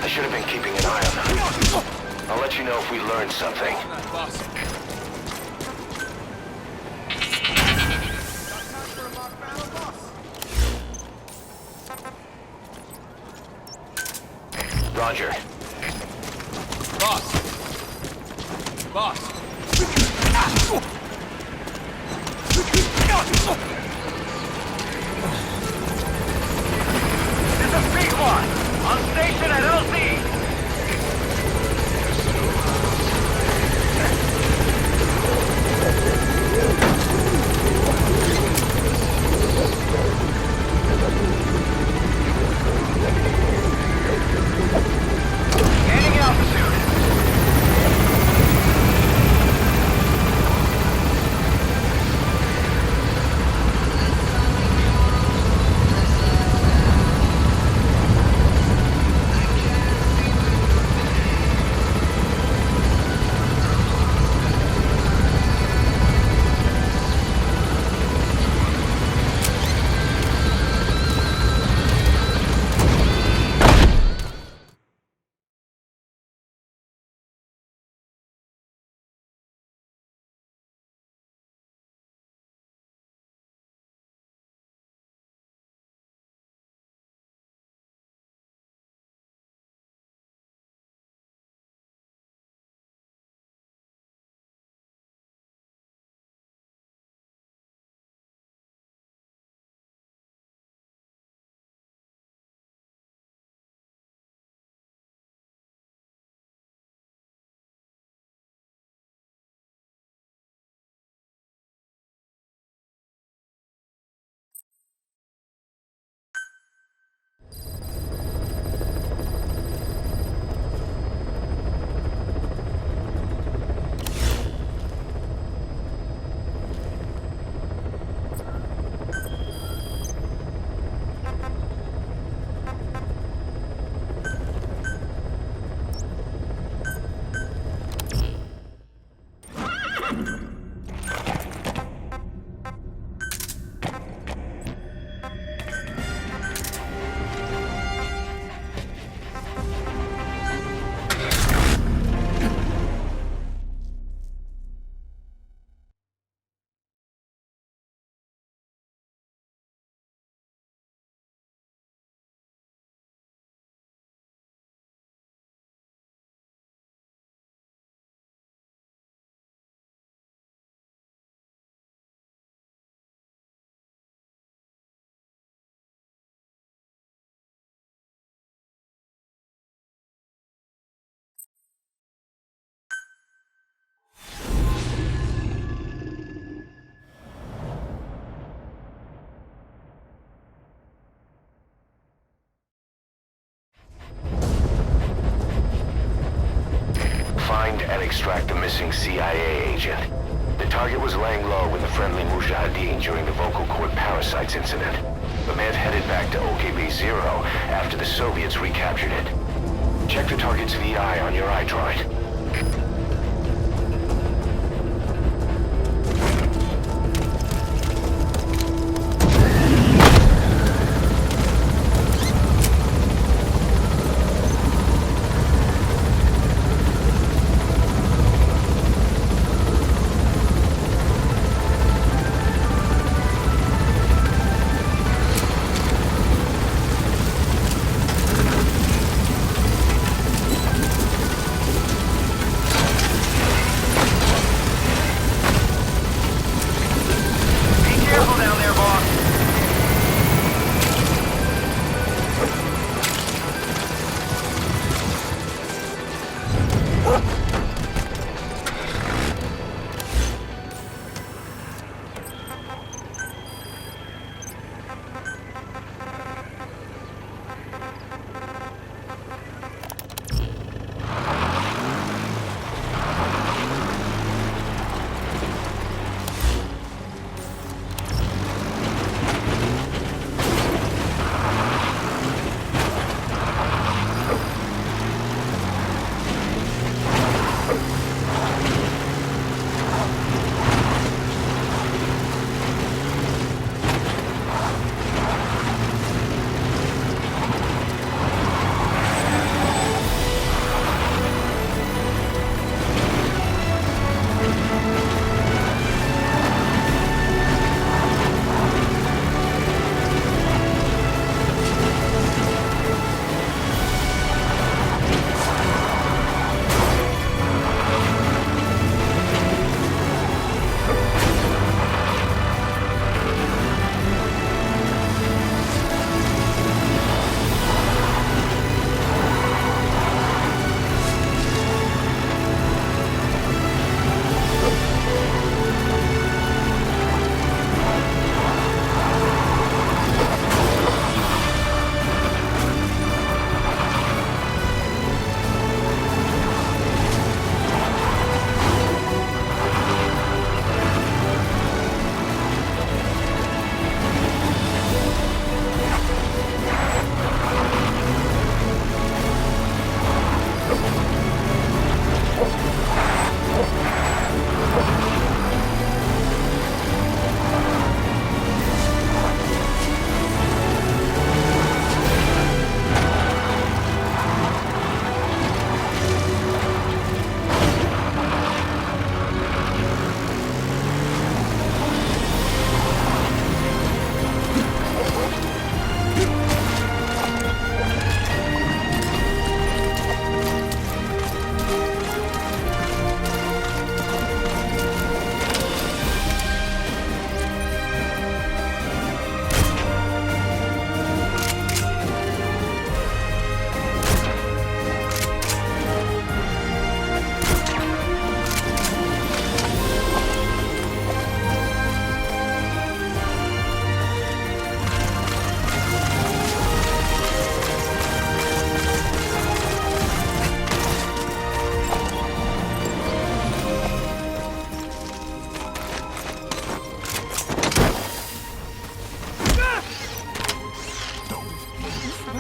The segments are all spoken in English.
I should have been keeping an eye on them. I'll let you know if we learned something. Roger. Boss! Boss! This is Big One! On station at LZ! Gaining altitude! Find and extract the missing CIA agent. The target was laying low with the friendly Mujahideen during the vocal cord parasites incident. The man headed back to OKB-0 after the Soviets recaptured it. Check the target's VI on your iDroid.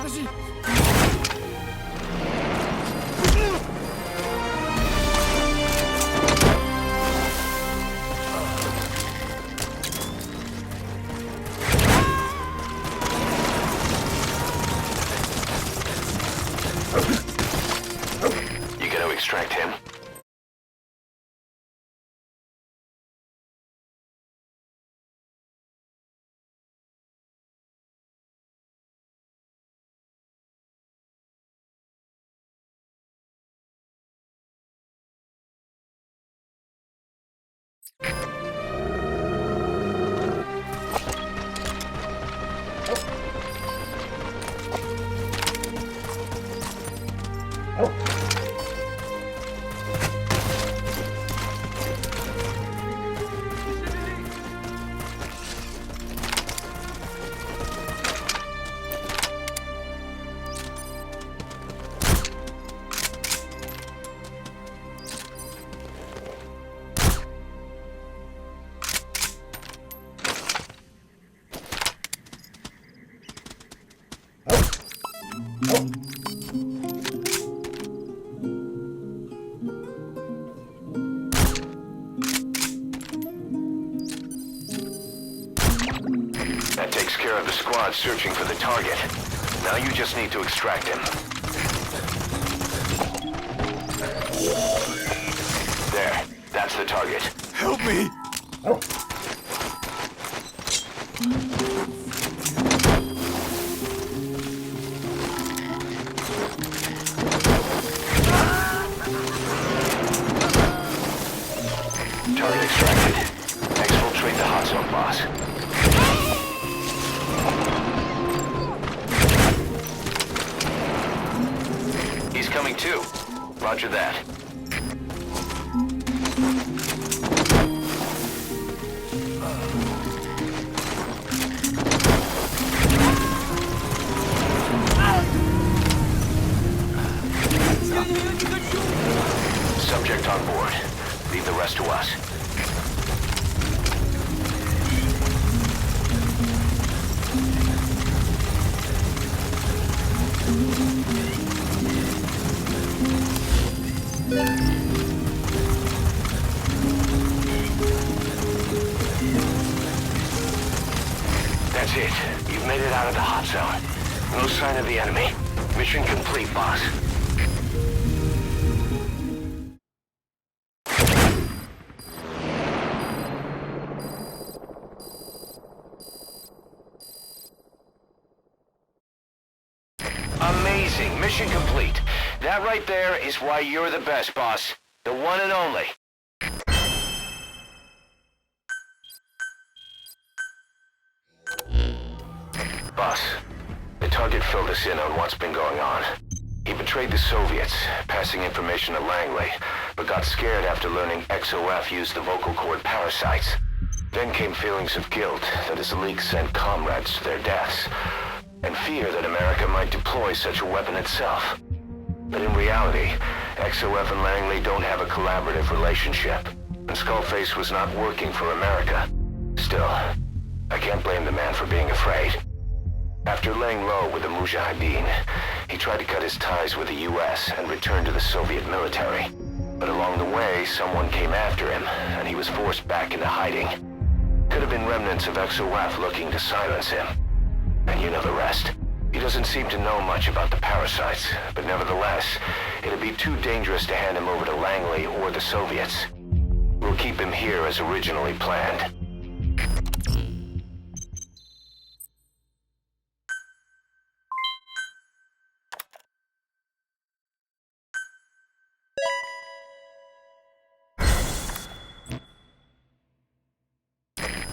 Подожди! You gonna extract him? That takes care of the squad searching for the target. Now you just need to extract him. There, that's the target. Help me! Target extracted. Exfiltrate the hot zone, boss. He's coming too. Roger that. Subject on board. Leave the rest to us. That's it. You've made it out of the hot zone. No sign of the enemy. Mission complete, boss. Amazing. Mission complete. That right there is why you're the best, boss. The one and only. Boss, the target filled us in on what's been going on. He betrayed the Soviets, passing information to Langley, but got scared after learning XOF used the vocal cord parasites. Then came feelings of guilt that his leak sent comrades to their deaths, and fear that America might deploy such a weapon itself. But in reality, XOF and Langley don't have a collaborative relationship, and Skullface was not working for America. Still, I can't blame the man for being afraid. After laying low with the Mujahideen, he tried to cut his ties with the US and return to the Soviet military. But along the way, someone came after him, and he was forced back into hiding. Could have been remnants of XOF looking to silence him. And you know the rest. He doesn't seem to know much about the parasites, but nevertheless, it'd be too dangerous to hand him over to Langley or the Soviets. We'll keep him here as originally planned.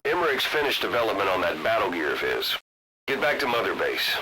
Emmerich's finished development on that battle gear of his. Get back to Mother Base.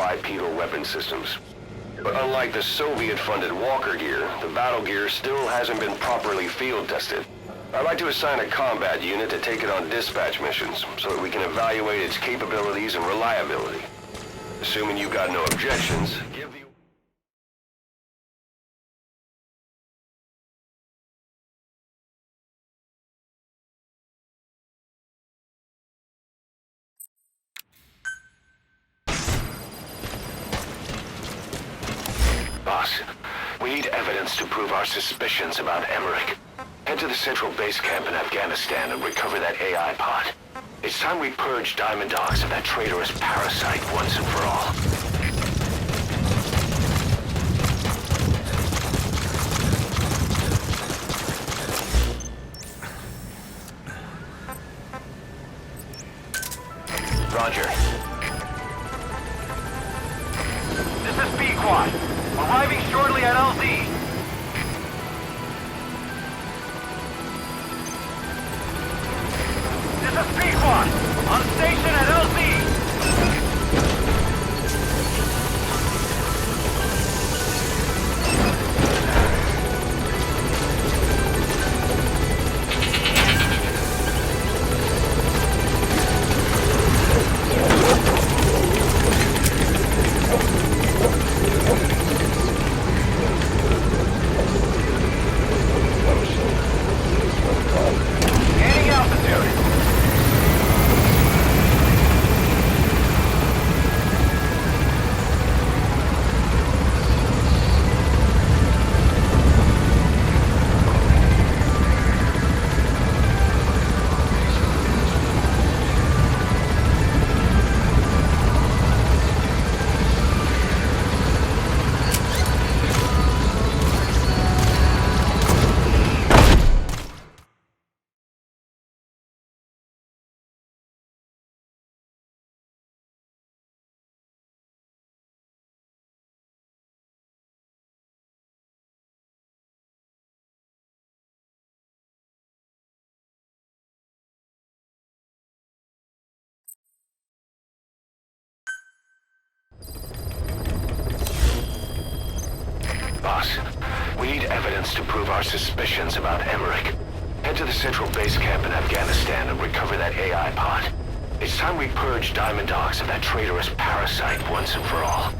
bipedal weapon systems. But unlike the Soviet-funded Walker gear, the battle gear still hasn't been properly field tested. I'd like to assign a combat unit to take it on dispatch missions, so that we can evaluate its capabilities and reliability. Assuming you got no objections, give the... Boss, we need evidence to prove our suspicions about Emmerich. Head to the central base camp in Afghanistan and recover that AI pod. It's time we purge Diamond Dogs of that traitorous parasite once and for all. Roger. This is B-Quad. Arriving shortly at LZ. This is B-Quad. On station at LZ. Gaining altitude. Boss, we need evidence to prove our suspicions about Emmerich. Head to the central base camp in Afghanistan and recover that AI pod. It's time we purge Diamond Dogs of that traitorous parasite once and for all.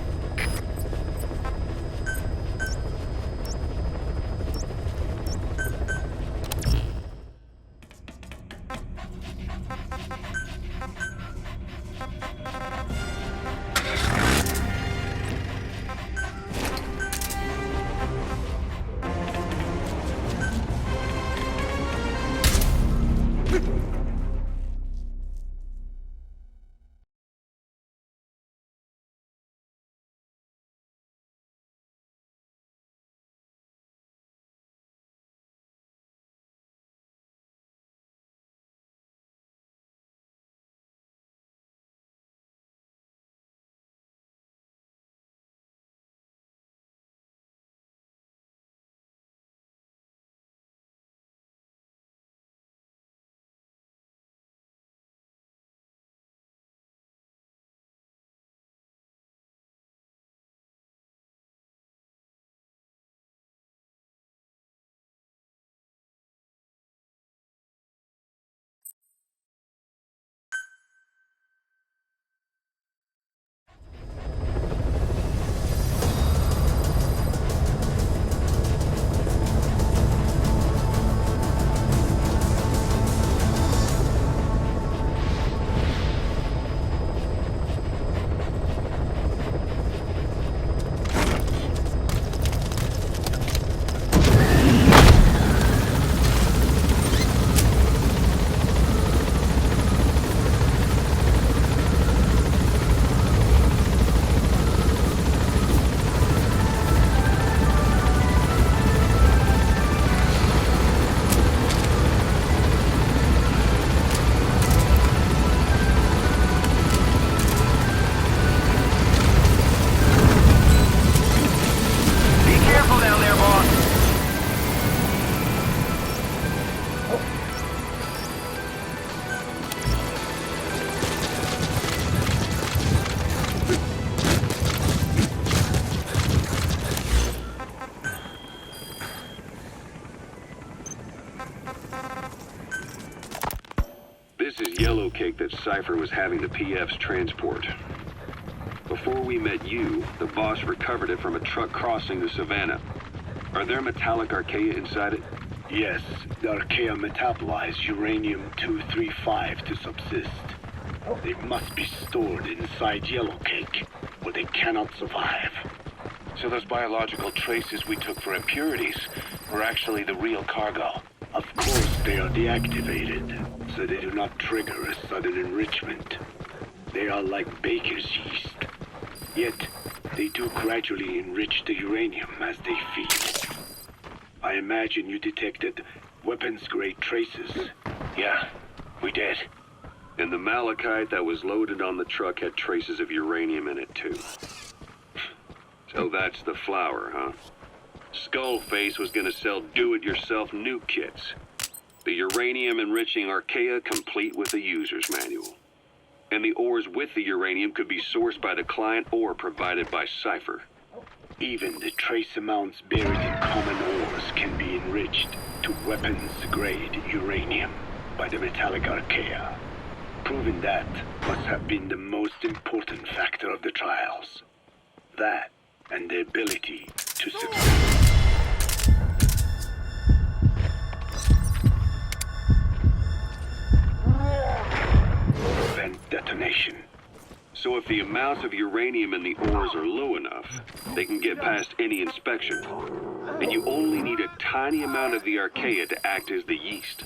cake that Cypher was having the PFs transport. Before we met you, the boss recovered it from a truck crossing the savannah. Are there metallic archaea inside it? Yes, the archaea metabolize uranium-235 to subsist. They must be stored inside yellow cake, or they cannot survive. So those biological traces we took for impurities were actually the real cargo. Of course, they are deactivated, so they do not trigger a sudden enrichment. They are like baker's yeast. Yet, they do gradually enrich the uranium as they feed. I imagine you detected weapons-grade traces. Yeah, we did. And the malachite that was loaded on the truck had traces of uranium in it, too. So that's the flower, huh? Skullface was gonna sell do-it-yourself nuke kits. The uranium-enriching archaea complete with a user's manual. And the ores with the uranium could be sourced by the client or provided by Cypher. Even the trace amounts buried in common ores can be enriched to weapons-grade uranium by the metallic archaea. Proving that must have been the most important factor of the trials. That and the ability to succeed. Prevent detonation. So if the amounts of uranium in the ores are low enough, they can get past any inspection. And you only need a tiny amount of the archaea to act as the yeast.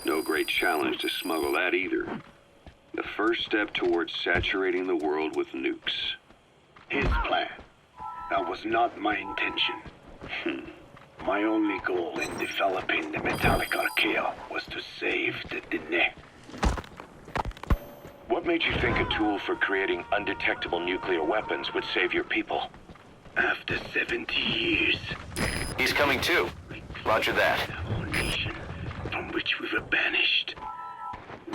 No great challenge to smuggle that either. The first step towards saturating the world with nukes. His plan. That was not my intention. My only goal in developing the metallic archaea was to save the Dene. What made you think a tool for creating undetectable nuclear weapons would save your people? After 70 years, He's coming too. Roger that. our nation from which we were banished,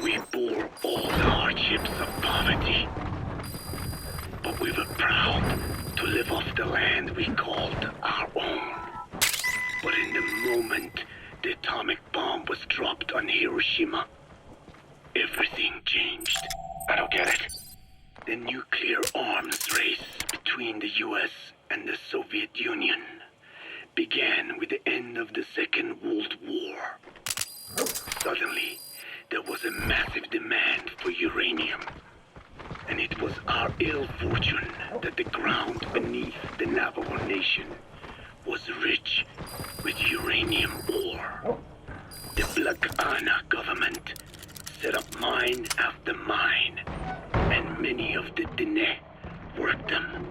we bore all the hardships of poverty. But we were proud to live off the land we called our own. But in the moment the atomic bomb was dropped on Hiroshima, everything changed. I don't get it. The nuclear arms race between the US and the Soviet Union began with the end of the Second World War. Suddenly, there was a massive demand for uranium. And it was our ill fortune that the ground beneath the Navajo Nation was rich with uranium ore. The Black Ana government set up mine after mine, and many of the Dene worked them,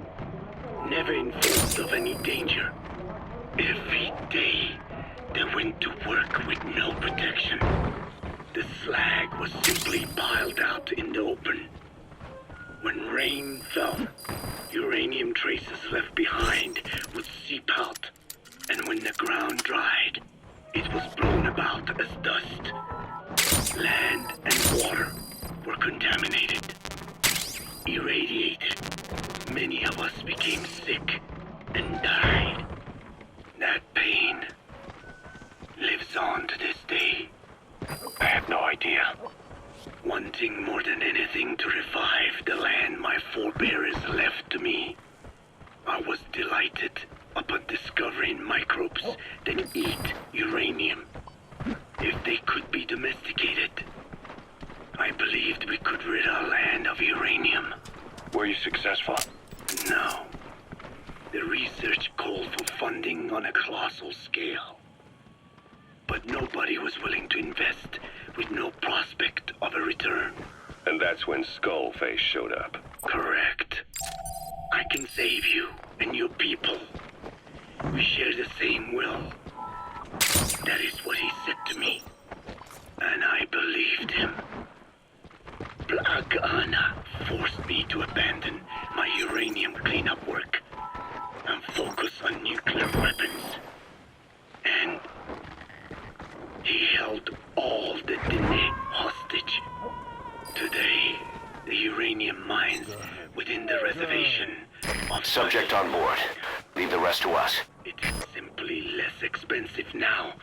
never informed of any danger. Every day, they went to work with no protection. The slag was simply piled out in the open. When rain fell, uranium traces left behind would seep out, and when the ground dried, it was blown about as dust. Land and water were contaminated, irradiated. Many of us became sick and died. That pain lives on to this day. I had no idea. Wanting more than anything to revive the land my forebears left to me, I was delighted upon discovering microbes that eat uranium. If they could be domesticated, I believed we could rid our land of uranium. Were you successful? No. The research called for funding on a colossal scale. But nobody was willing to invest with no prospect of a return. And that's when Skullface showed up. Correct. I can save you and your people. We share the same will. That is what he said to me. And I believed him. Black Ana forced me to abandon my uranium cleanup work and focus on nuclear weapons. And he held all the Dene hostage. Today, the uranium mines within the reservation of Subject on board. Leave the rest to us. It is simply less expensive now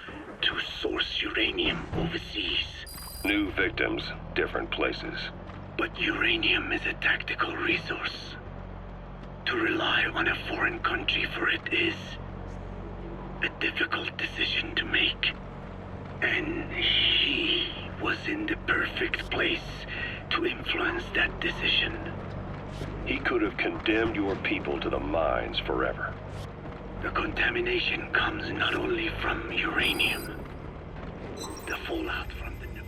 to source uranium overseas. New victims, different places. But uranium is a tactical resource. To rely on a foreign country for it is a difficult decision to make. And he was in the perfect place to influence that decision. He could have condemned your people to the mines forever. The contamination comes not only from uranium, the fallout from the divine.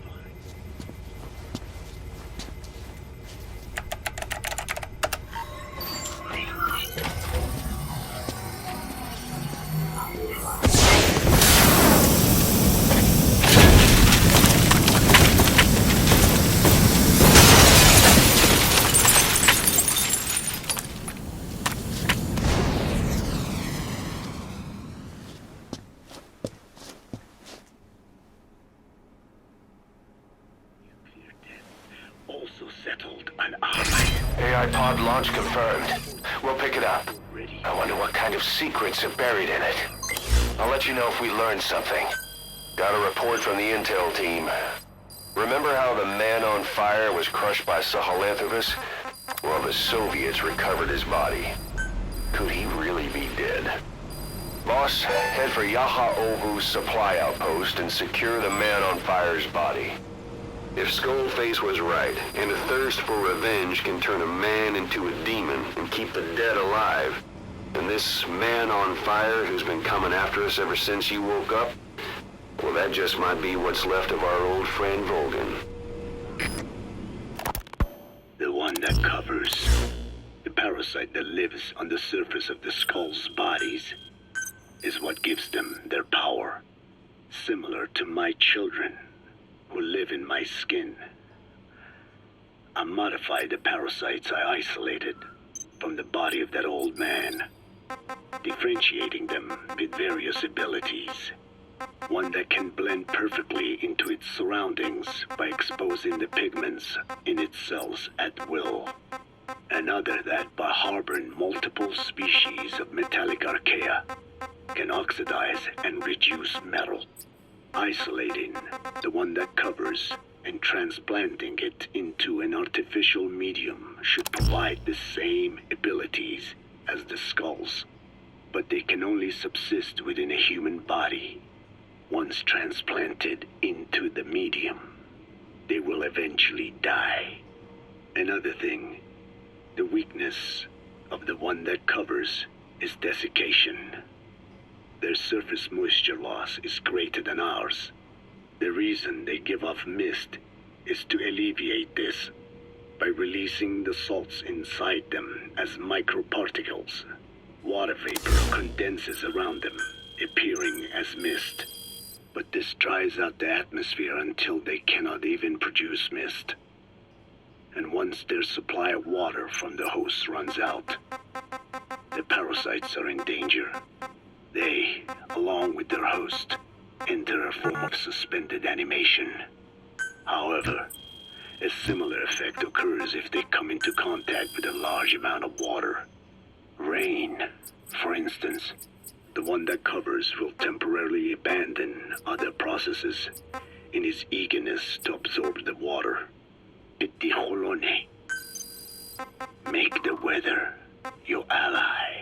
Also settled on our land. AI pod launch confirmed. We'll pick it up. I wonder what kind of secrets are buried in it. I'll let you know if we learn something. Got a report from the intel team. Remember how the man on fire was crushed by Sahelanthropus? Well, the Soviets recovered his body. Could he really be dead? Boss, head for Yaha Ovu's supply outpost and secure the man on fire's body. If Skullface was right, and a thirst for revenge can turn a man into a demon and keep the dead alive, then this man on fire who's been coming after us ever since you woke up, well, that just might be what's left of our old friend Volgan. The one that covers. The parasite that lives on the surface of the skull's bodies is what gives them their power. Similar to my children who live in my skin. I modified the parasites I isolated from the body of that old man, differentiating them with various abilities. One that can blend perfectly into its surroundings by exposing the pigments in its cells at will. Another that, by harboring multiple species of metallic archaea, can oxidize and reduce metal. Isolating the one that covers and transplanting it into an artificial medium should provide the same abilities as the skulls, but they can only subsist within a human body. Once transplanted into the medium, they will eventually die. Another thing, the weakness of the one that covers is desiccation. Their surface moisture loss is greater than ours. The reason they give off mist is to alleviate this by releasing the salts inside them as microparticles. Water vapor condenses around them, appearing as mist. But this dries out the atmosphere until they cannot even produce mist. And once their supply of water from the host runs out, the parasites are in danger. They, along with their host, enter a form of suspended animation. However, a similar effect occurs if they come into contact with a large amount of water. Rain, for instance. The one that covers will temporarily abandon other processes in his eagerness to absorb the water. Petit Holone. Make the weather your ally.